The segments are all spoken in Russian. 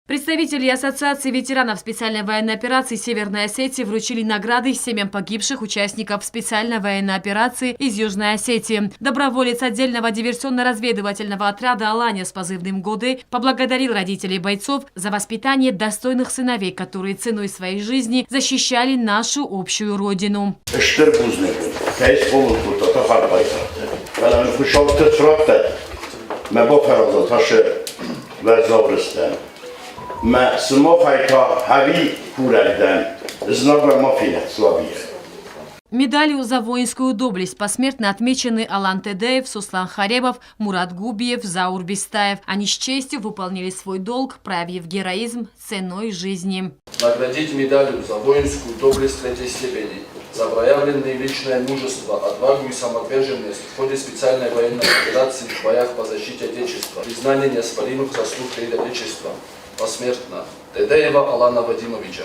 Представители Ассоциации ветеранов специальной военной операции Северной Осетии вручили награды семьям погибших участников специальной военной операции из Южной Осетии. Доброволец отдельного диверсионно-разведывательного отряда «Аланя» с позывным «Годы» поблагодарил родителей бойцов за воспитание достойных сыновей, которые ценой своей жизни защищали нашу общую родину. Медалью за воинскую доблесть посмертно отмечены Алан Тедеев, Суслан Харебов, Мурат Губиев, Заур Бестаев. Они с честью выполнили свой долг, проявив героизм ценой жизни. Наградить медалью за воинскую доблесть третьей степени, за проявленное личное мужество, отвагу и самоотверженность в ходе специальной военной операции в боях по защите Отечества, признание неоспоримых заслуг перед Отечеством. Посмертно Тедеева Алана Вадимовича.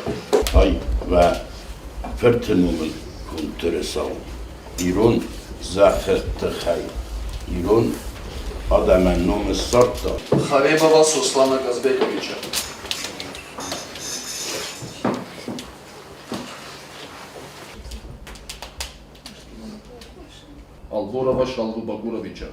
İron zafette hay. İron adamın nomu sartta. Харебова Суслана Казбековича. Алборова Шалгу Багуровича.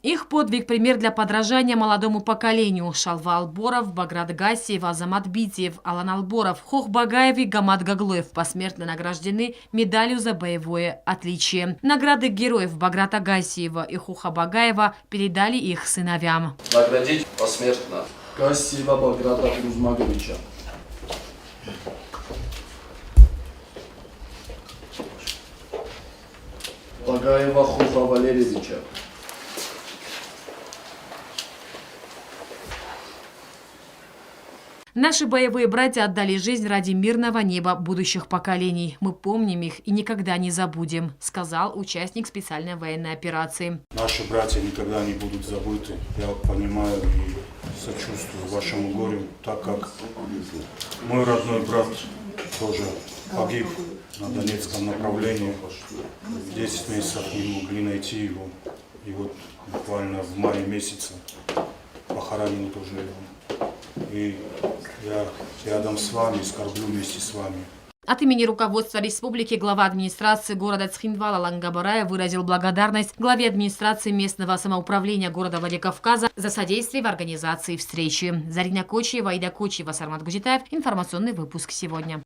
Их подвиг – пример для подражания молодому поколению. Шалва Алборов, Баграт Гасиев, Азамат Битиев, Алан Алборов, Хох Багаев и Гамат Гаглоев посмертно награждены медалью за боевое отличие. Награды героев Баграта Гасиева и Хоха Багаева передали их сыновьям. Наградить посмертно Гасиева Баграта Кузмаговича. Багаева Хоха Валерьевича. Наши боевые братья отдали жизнь ради мирного неба будущих поколений. Мы помним их и никогда не забудем, сказал участник специальной военной операции. Наши братья никогда не будут забыты. Я понимаю и сочувствую вашему горю, так как мой родной брат тоже погиб на Донецком направлении. 10 месяцев не могли найти его. И вот буквально в мае месяце похоронил тоже его. И я рядом с вами, скорблю вместе с вами. От имени руководства республики глава администрации города Цхинвал Алан Габараев выразил благодарность главе администрации местного самоуправления города Владикавказа за содействие в организации встречи. Зарина Кочиева, Ида Кочиева, Сармат Гузитаев. Информационный выпуск сегодня.